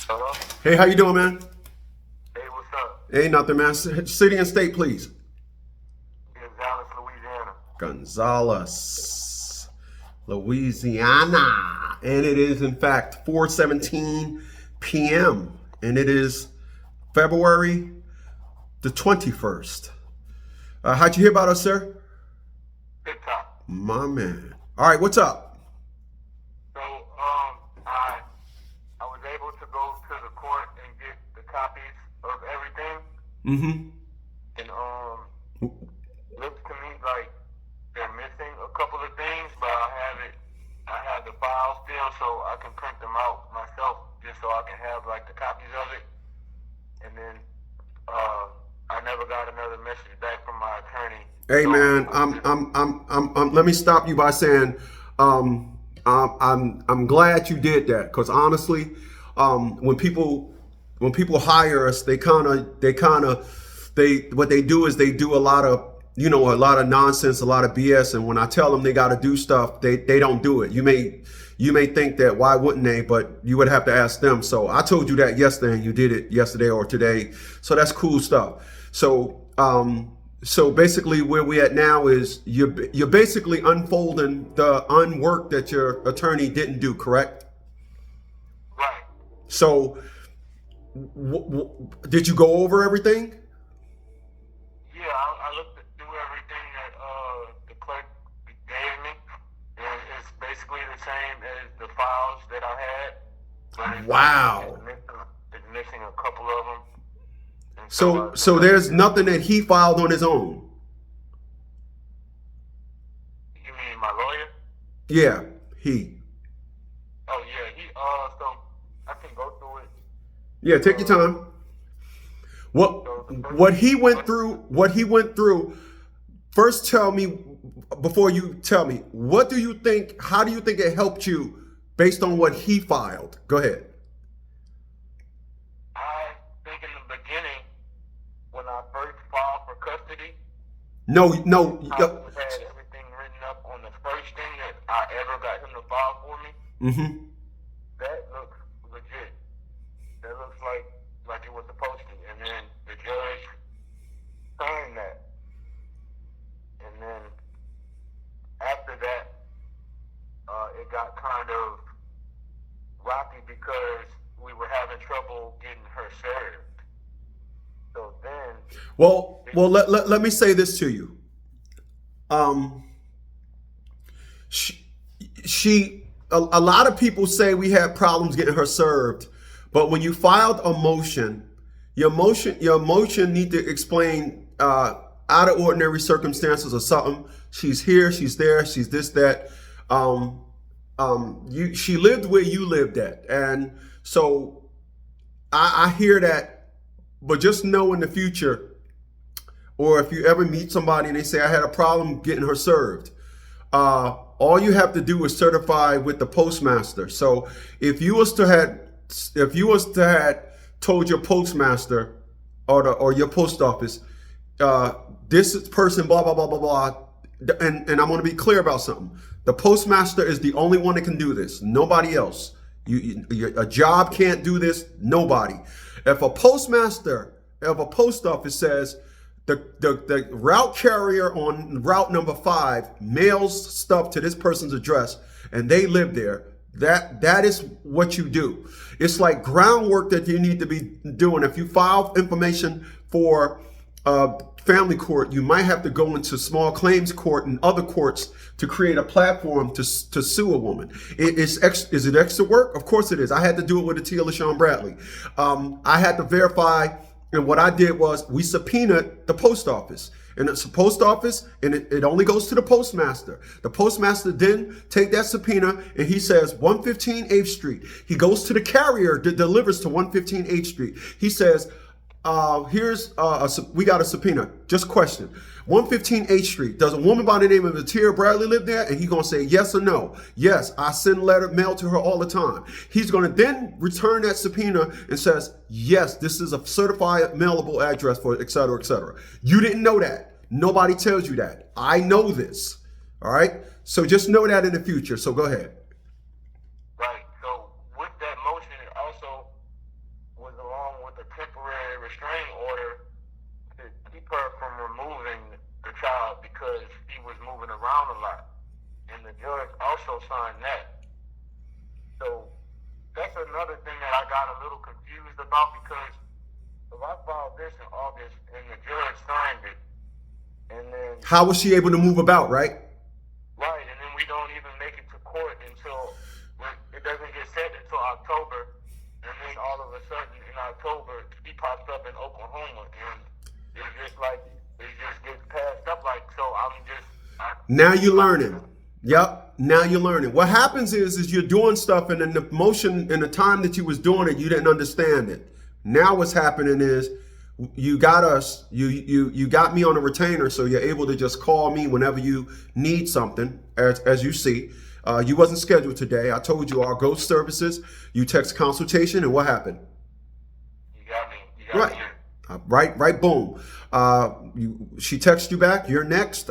Hello? Hey, how you doing, man? Hey, what's up? Hey, nothing, man. City and state, please. Gonzales, Louisiana. Gonzales, Louisiana. And it is, in fact, 4:17 p.m. And it is February the 21st. How'd you hear about us, sir? TikTok. My man. All right, what's up? So, I was able to go to the court and get the copies of everything, Mm-hmm. and looks to me like they're missing a couple of things, but I have the file still, so I can print them out myself, just so I can have like the copies of it, and then I never got another message back from my attorney. Hey, So, man. Let me stop you by saying, I'm glad you did that, because honestly, when people hire us, what they do is they do a lot of nonsense, a lot of BS, and when I tell them they got to do stuff, they don't do it. You may think that why wouldn't they, but you would have to ask them. So I told you that yesterday, and you did it yesterday or today. So that's cool stuff. So basically where we at now is you're basically unfolding the unwork that your attorney didn't do, correct? right. So did you go over everything? Yeah, I looked through everything that the clerk gave me, and it's basically the same as the files that I had, but Wow. it's missing a couple of them. And So there's nothing that he filed on his own. You mean my lawyer? Yeah, he. Oh yeah, so I can go through it. Yeah, take your time. What he went through, first tell me, before you tell me, how do you think it helped you based on what he filed? Go ahead. I think in the beginning, when I first filed for custody, No. I had everything written up on the first thing that I ever got him to file for me. Mm-hmm. That looks legit. That looks like it was supposed to. And then the judge signed that. And then after that, it got kind of rocky because we were having trouble getting her served. So then, Well, let me say this to you. A lot of people say we had problems getting her served, but when you filed a motion, your motion need to explain out of ordinary circumstances or something. She's here, she's there, she's this, that. She lived where you lived at, and so I hear that. But just know in the future, or if you ever meet somebody and they say I had a problem getting her served, all you have to do is certify with the postmaster. So if you was to had told your postmaster or your post office, this person blah blah blah blah blah, and I'm going to be clear about something. The postmaster is the only one that can do this. Nobody else. A job can't do this. Nobody. If a postmaster of a post office says the route carrier on route number 5 mails stuff to this person's address and they live there, that is what you do. It's like groundwork that you need to be doing. If you file information for family court, you might have to go into small claims court and other courts to create a platform to sue a woman. Is it extra work? Of course it is. I had to do it with the Tia LaShawn Bradley. I had to verify, and what I did was we subpoenaed the post office. And it's a post office, and it only goes to the postmaster. The postmaster then take that subpoena, and he says 115 8th Street. He goes to the carrier that delivers to 115 8th Street. He says, we got a subpoena. Just question. 115 8th Street. Does a woman by the name of Tia Bradley live there? And he's going to say yes or no. Yes, I send mail to her all the time. He's going to then return that subpoena and says, yes, this is a certified mailable address for et cetera, et cetera. You didn't know that. Nobody tells you that. I know this. All right. So just know that in the future. So go ahead. right. So with that motion, it also restraining order to keep her from removing the child because he was moving around a lot. And the judge also signed that. So that's another thing that I got a little confused about, because if I filed this in August and the judge signed it, and then How was she able to move about, right? right, and then we don't even make it to court until it doesn't get set until October, and then all of a sudden in October he pops up in Oklahoma, and it's just like it just gets passed up. Like, so Now you're learning. Yep. Now you're learning. What happens is you're doing stuff, and in the motion, in the time that you was doing it, you didn't understand it. Now what's happening is you got us, you got me on a retainer, so you're able to just call me whenever you need something, as you see. You wasn't scheduled today. I told you our ghost services. You text consultation, and what happened? You got me. You got me. Right. Boom. She texts you back. You're next.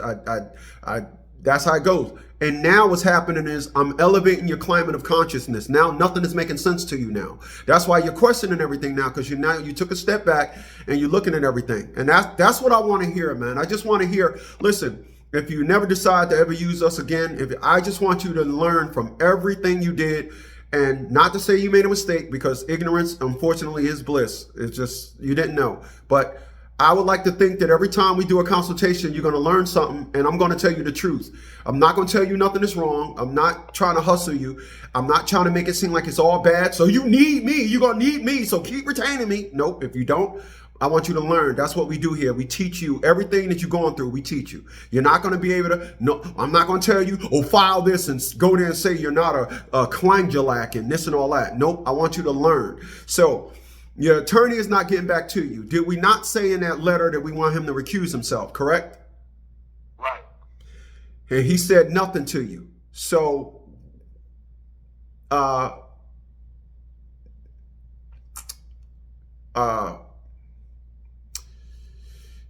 That's how it goes. And now what's happening is I'm elevating your climate of consciousness. Now nothing is making sense to you now. That's why you're questioning everything now, because you took a step back and you're looking at everything. And that's what I want to hear, man. I just want to hear, listen, if you never decide to ever use us again, I just want you to learn from everything you did, and not to say you made a mistake, because ignorance, unfortunately, is bliss. It's just, you didn't know. But I would like to think that every time we do a consultation, you're going to learn something, and I'm going to tell you the truth. I'm not going to tell you nothing is wrong. I'm not trying to hustle you. I'm not trying to make it seem like it's all bad. So you need me. You're going to need me. So keep retaining me. Nope. If you don't, I want you to learn. That's what we do here. We teach you everything that you're going through. We teach you. You're not going to be able to, no, I'm not going to tell you, oh, file this and go there and say you're not a Klangelack and this and all that. Nope. I want you to learn. So your attorney is not getting back to you. Did we not say in that letter that we want him to recuse himself, correct? Right. And he said nothing to you. So,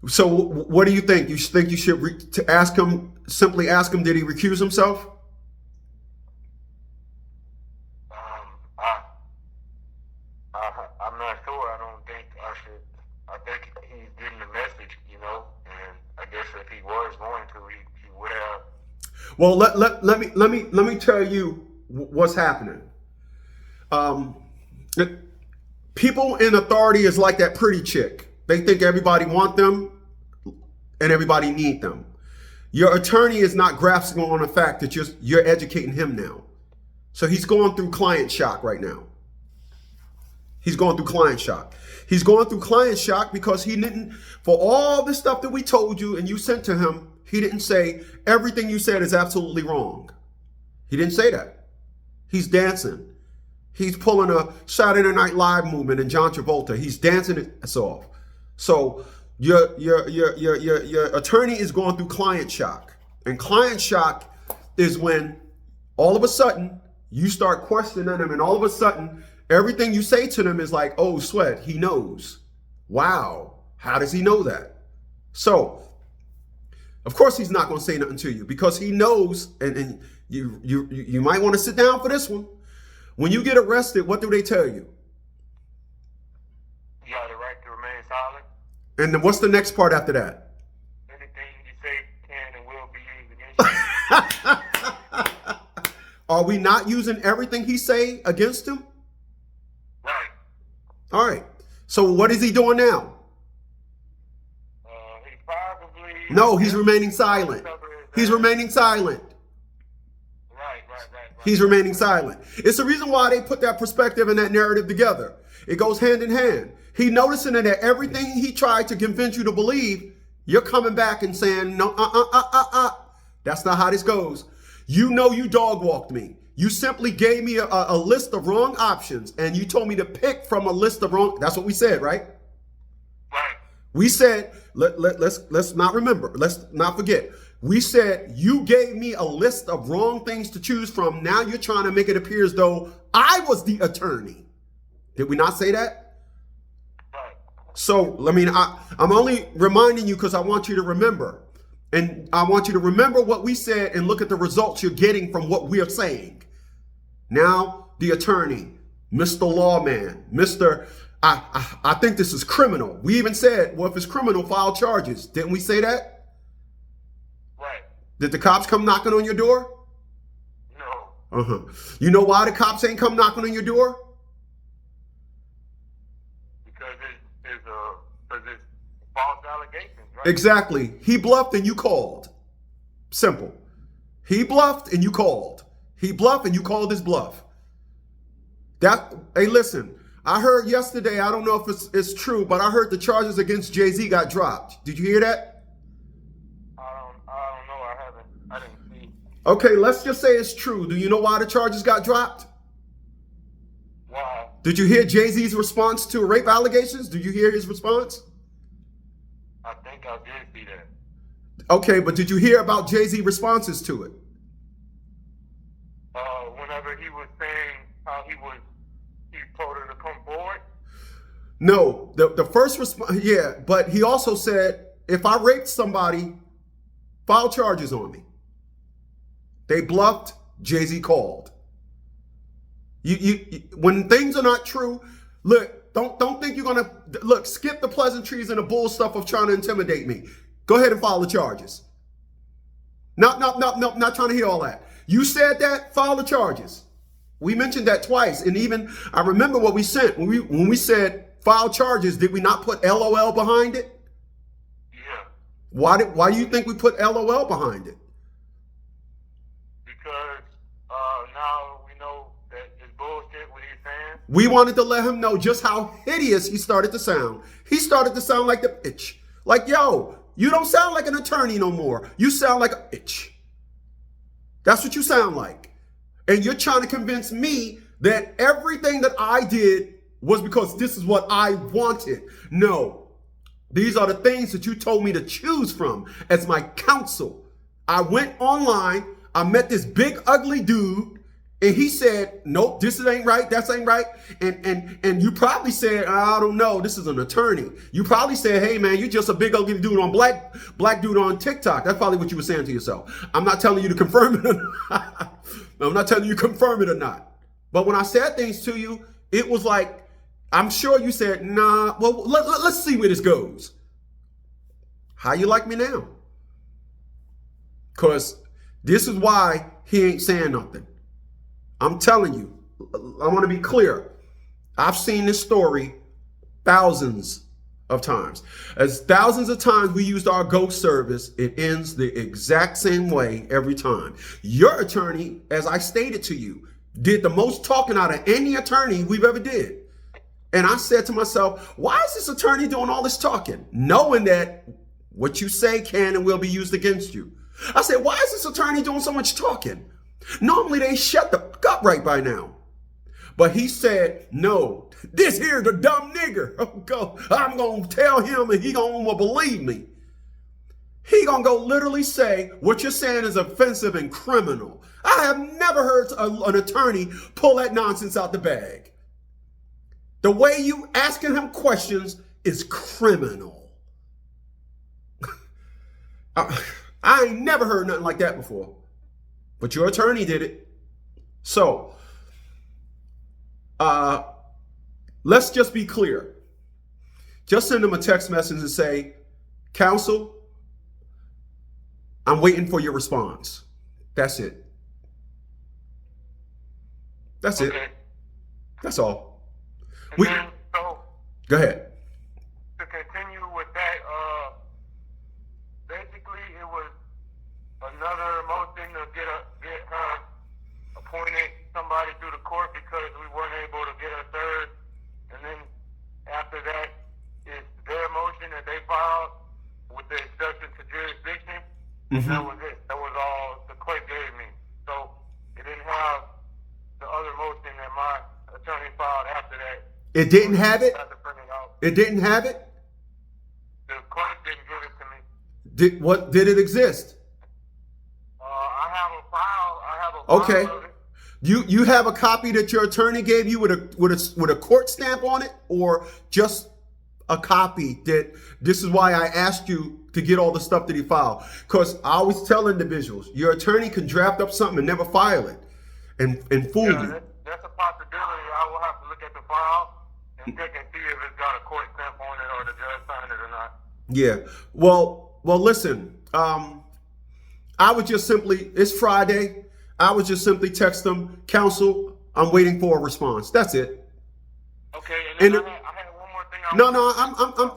so what do you think? You think you should to ask him, simply ask him, did he recuse himself? I'm not sure. I don't think I should. I think he's getting the message, and I guess if he was going to, he would have. Well, let me tell you what's happening. People in authority is like that pretty chick. They think everybody want them and everybody need them. Your attorney is not grasping on the fact that you're educating him now. So he's going through client shock right now. He's going through client shock. He's going through client shock because he didn't, for all the stuff that we told you and you sent to him, he didn't say everything you said is absolutely wrong. He didn't say that. He's dancing. He's pulling a Saturday Night Live movement in John Travolta. He's dancing it off. So your attorney is going through client shock. And client shock is when all of a sudden you start questioning him, and all of a sudden everything you say to them is like, oh, sweat, he knows. Wow, how does he know that? So, of course, he's not going to say nothing to you because he knows, and you might want to sit down for this one. When you get arrested, what do they tell you? You have the right to remain silent. And then what's the next part after that? Anything you say can and will be used against you. Are we not using everything he say against him? Right. All right. So what is he doing now? He probably... No, he's remaining silent. He's remaining silent. Right. He's remaining silent. It's the reason why they put that perspective and that narrative together. It goes hand in hand. He noticing that everything he tried to convince you to believe, you're coming back and saying, no, that's not how this goes. You know you dog walked me. You simply gave me a list of wrong options, and you told me to pick from a list of wrong. That's what we said, right? Right. We said, let's not remember. Let's not forget. We said you gave me a list of wrong things to choose from. Now you're trying to make it appear as though I was the attorney. Did we not say that? Right. So, I mean, I'm only reminding you because I want you to remember. And I want you to remember what we said and look at the results you're getting from what we are saying. Now, the attorney, Mr. Lawman, Mr. I think this is criminal. We even said, well, if it's criminal, file charges. Didn't we say that? Right. Did the cops come knocking on your door? No. You know why the cops ain't come knocking on your door? Because it's false allegations, right? Exactly. He bluffed and you called. Simple. He bluffed and you called. He bluffed and you called his bluff. Hey, listen. I heard yesterday, I don't know if it's true, but I heard the charges against Jay-Z got dropped. Did you hear that? I don't know. I didn't see. Okay, let's just say it's true. Do you know why the charges got dropped? Why? Did you hear Jay-Z's response to rape allegations? Did you hear his response? I think I did see that. Okay, but did you hear about Jay-Z's responses to it? Whenever he was saying how he told her to come forward. No, the first response, yeah, but he also said, if I raped somebody, file charges on me. They bluffed, Jay-Z called. You when things are not true, look, don't think you're gonna look, skip the pleasantries and the bull stuff of trying to intimidate me. Go ahead and file the charges. Not trying to hear all that. You said that, file the charges. We mentioned that twice, and even I remember what we sent when we said file charges. Did we not put LOL behind it? Yeah. Why do you think we put LOL behind it? Because now we know that it's bullshit what he's saying. We wanted to let him know just how hideous he started to sound. He started to sound like the bitch. Like, yo, you don't sound like an attorney no more. You sound like a bitch. That's what you sound like. And you're trying to convince me that everything that I did was because this is what I wanted. No, these are the things that you told me to choose from as my counsel. I went online, I met this big ugly dude, and he said, nope, this ain't right, that ain't right. And you probably said, I don't know, this is an attorney. You probably said, hey man, you're just a big ugly dude on black dude on TikTok. That's probably what you were saying to yourself. I'm not telling you to confirm it or not. I'm not telling you to confirm it or not. But when I said things to you, it was like, I'm sure you said, nah, well, let's see where this goes. How you like me now? Because this is why he ain't saying nothing. I'm telling you, I want to be clear. I've seen this story thousands of times. As thousands of times we used our ghost service, it ends the exact same way every time. Your attorney, as I stated to you, did the most talking out of any attorney we've ever did. And I said to myself, why is this attorney doing all this talking? Knowing that what you say can and will be used against you. I said, why is this attorney doing so much talking? Normally they shut the fuck up right by now. But he said, no, this here's the dumb nigger. I'm going to tell him and he going to believe me. He going to go literally say what you're saying is offensive and criminal. I have never heard an attorney pull that nonsense out the bag. The way you asking him questions is criminal. I ain't never heard nothing like that before. But your attorney did it. So, let's just be clear. Just send them a text message and say, counsel, I'm waiting for your response. That's it. That's it. That's all. And then, so, go ahead. to continue with that, basically it was another motion to get her appointed somebody through the court because we weren't able to get a third. And then after that, it's their motion that they filed with the exception to jurisdiction. Mm-hmm. That was it. That was all the court gave me. So it didn't have the other motion that my attorney filed after that. It didn't have it? It didn't have it? The court didn't give it to me. Did it exist? I have a file. Okay. Of it. You have a copy that your attorney gave you with a court stamp on it, or just a copy that this is why I asked you to get all the stuff that he filed? Because I always tell individuals, your attorney can draft up something and never file it and fool you. That's a possibility. I will have to look at the file and check and see if it's got a court stamp on it or the judge signed it or not. Yeah. Well, listen. I would just simply. It's Friday. I would just simply text them, counsel. I'm waiting for a response. That's it. Okay. And then I had one more thing.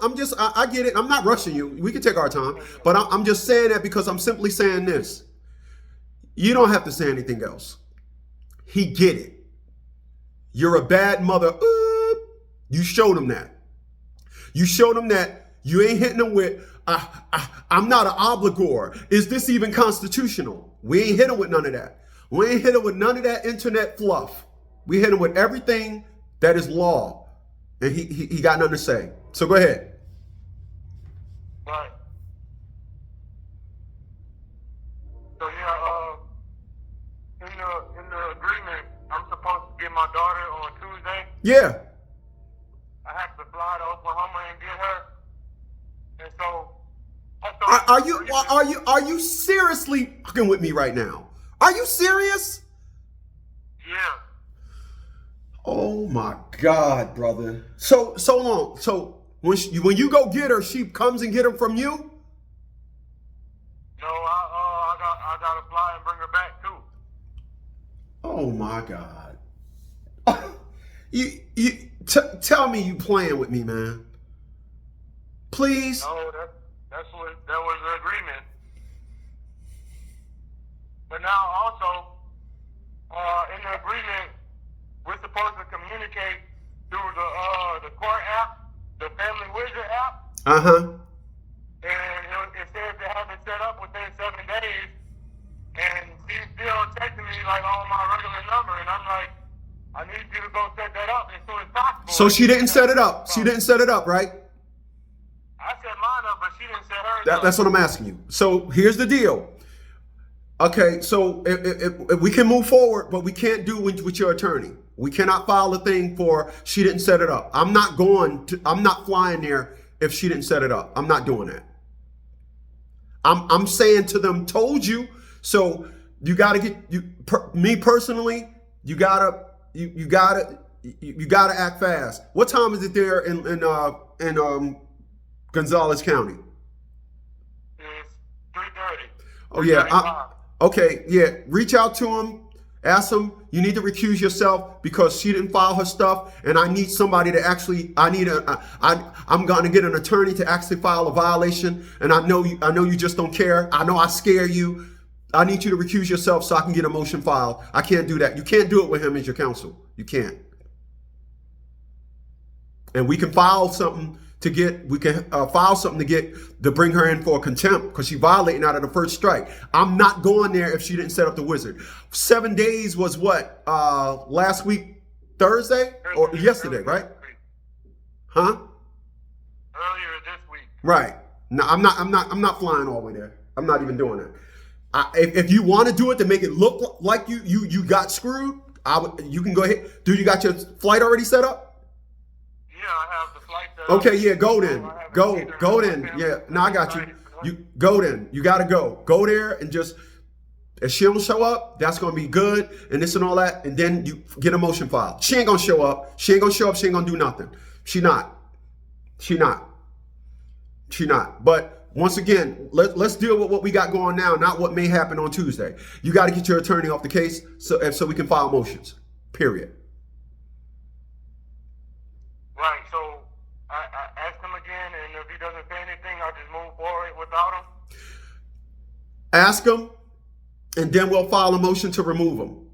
I'm just. I get it. I'm not rushing you. We can take our time, but I'm just saying that because I'm simply saying this. You don't have to say anything else. He get it. You're a bad mother. You showed him that. You showed him that you ain't hitting him with, I'm not an obligor. Is this even constitutional? We ain't hit him with none of that. We ain't hit him with none of that internet fluff. We hit him with everything that is law. And he got nothing to say. So go ahead. Right. So yeah, in the agreement, I'm supposed to get my daughter on Tuesday. Yeah. I have to fly to Oklahoma and get her. And so are you seriously fucking with me right now? Are you serious? Yeah. Oh my God, brother. So long. So when you go get her, she comes and get her from you? No, I gotta fly and bring her back too. Oh my God. Tell me you playing with me, man. Please. No, that was the agreement. But now also, in the agreement, we're supposed to communicate through the court app, the Family Wizard app. Uh-huh. And it says to have it set up within 7 days. And she's still texting me like on my regular number, and I'm like, I need you to go set that up as soon as possible. So she didn't set it up. She didn't set it up, right? I set mine up, but she didn't set hers up. That's what I'm asking you. So here's the deal. Okay, so if we can move forward, but we can't do with your attorney. We cannot file a thing for she didn't set it up. I'm not flying there if she didn't set it up. I'm not doing that. I'm saying to them, told you. So you got to get me personally. You gotta act fast. What time is it there in Gonzales County? It's 3:30. Oh yeah. Okay. Yeah. Reach out to him. Ask him. You need to recuse yourself because she didn't file her stuff, and I need somebody to actually. I'm going to get an attorney to actually file a violation, and I know you just don't care. I know I scare you. I need you to recuse yourself so I can get a motion filed. I can't do that. You can't do it with him as your counsel. You can't. And we can file something to bring her in for contempt because she violating out of the first strike. I'm not going there if she didn't set up the wizard. 7 days was what? Last week, Thursday or yesterday, right? Huh? Earlier this week. Right. No, I'm not flying all the way there. I'm not even doing that. If you want to do it to make it look like you got screwed, you can go ahead. Dude, you got your flight already set up? Yeah, I have the flight set up. Okay, yeah, go then. Go then. Yeah, no, I got you. You go then. You got to go. Go there and just, if she don't show up, that's going to be good and this and all that. And then you get a motion filed. She ain't going to show up. She ain't going to show up. She ain't going to do nothing. She not. But once again, let's deal with what we got going now, not what may happen on Tuesday. You got to get your attorney off the case so we can file motions. Period. Right. So I asked him again, and if he doesn't say anything, I'll just move forward without him. Ask him, and then we'll file a motion to remove him,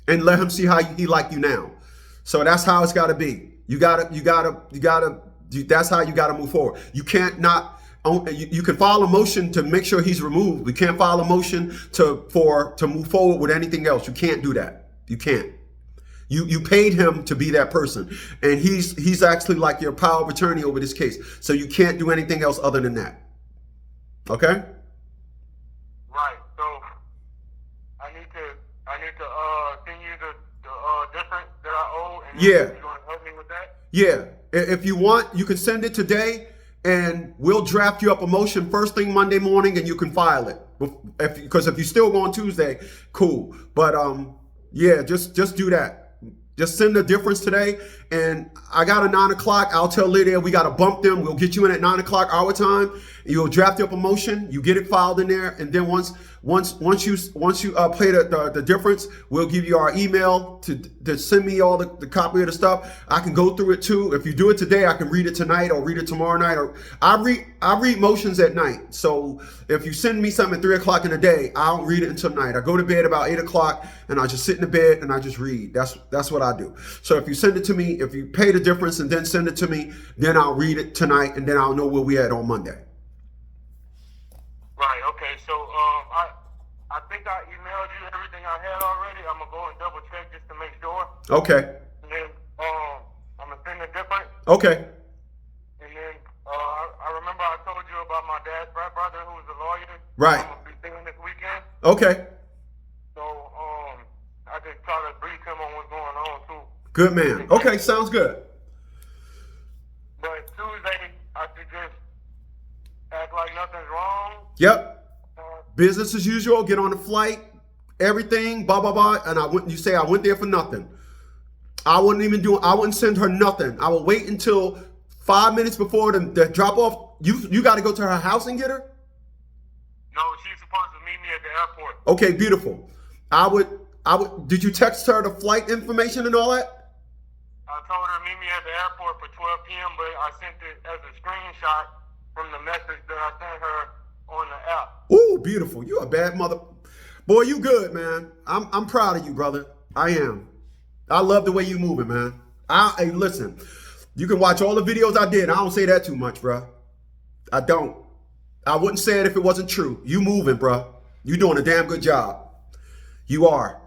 and let him see how he like you now. So that's how it's got to be. You gotta. That's how you got to move forward. You can't not. You can file a motion to make sure he's removed. We can't file a motion to move forward with anything else. You can't do that. You can't. You paid him to be that person, and he's actually like your power of attorney over this case. So you can't do anything else other than that. Okay. Right. So I need to send you the difference that I owe, and yeah. You want to help me with that? Yeah. If you want, you can send it today, and we'll draft you up a motion first thing Monday morning, and you can file it. Because if you still go on Tuesday, cool. But yeah, just do that. Just send the difference today, and I got a 9 o'clock, I'll tell Lydia we got to bump them. We'll get you in at 9 o'clock our time. You'll draft up a motion. You get it filed in there, and then once you pay the difference, we'll give you our email to send me all the copy of the stuff. I can go through it too. If you do it today, I can read it tonight or read it tomorrow night. Or I read motions at night. So if you send me something at 3 o'clock in the day, I don't read it until night. I go to bed about 8 o'clock and I just sit in the bed and I just read. That's what I do. So if you send it to me, if you pay the difference and then send it to me, then I'll read it tonight and then I'll know where we at on Monday. Right. Okay. So I think I emailed you everything I had already. I'm gonna go and double check just to make sure. Okay. And then I'm gonna send the difference. Okay. And then I remember I told you about my dad's brother who was a lawyer. Right. I'm gonna be seeing this weekend. Okay. So I just try to brief him on what's going on too. Good man. Okay, sounds good. But Tuesday I should just act like nothing's wrong. Yep. Business as usual. Get on the flight. Everything. Blah blah blah. And you say I went there for nothing. I wouldn't send her nothing. I would wait until 5 minutes before the drop off. You got to go to her house and get her? No, she's supposed to meet me at the airport. Okay, beautiful. I would. Did you text her the flight information and all that? I told her to meet me at the airport for 12 p.m., but I sent it as a screenshot from the message that I sent her on the app. Ooh, beautiful. You a bad mother. Boy, you good, man. I'm proud of you, brother. I am. I love the way you moving, man. Hey, listen, you can watch all the videos I did. I don't say that too much, bro. I don't. I wouldn't say it if it wasn't true. You moving, bro. You doing a damn good job. You are.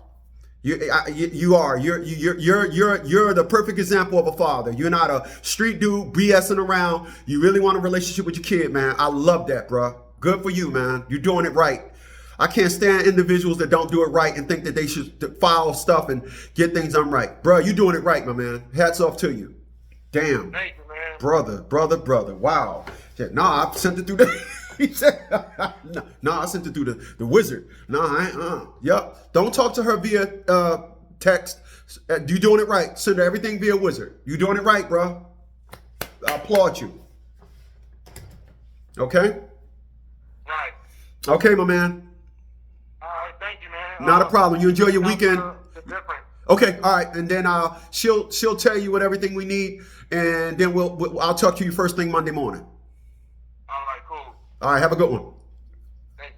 You are. You're the perfect example of a father. You're not a street dude BSing around. You really want a relationship with your kid, man. I love that, bro. Good for you, man. You're doing it right. I can't stand individuals that don't do it right and think that they should file stuff and get things done right. Bro, you're doing it right, my man. Hats off to you. Damn. Thank you, man. Brother. Wow. Nah, I sent it through the... He said, no, I sent it through the wizard. No, I ain't. Yep. Don't talk to her via text. You doing it right. Send her everything via wizard. You doing it right, bro. I applaud you. Okay? Right. Okay, my man. All right, thank you, man. Not a problem. You enjoy your weekend. The difference. Okay, all right, and then she'll tell you what everything we need, and then I'll talk to you first thing Monday morning. All right, cool. All right, have a good one. Thank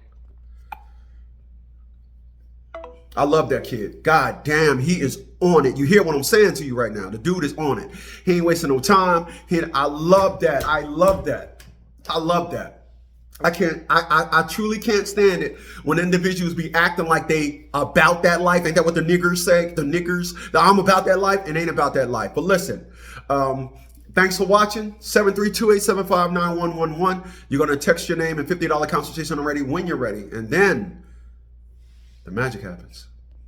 you. I love that kid. God damn, he is on it. You hear what I'm saying to you right now? The dude is on it. He ain't wasting no time. I love that. I love that. I truly can't stand it when individuals be acting like they about that life. Ain't that what the niggers say? The niggers, I'm about that life and ain't about that life. But listen, thanks for watching. 732-875-9111. You're going to text your name and $50 consultation already when you're ready. And then the magic happens.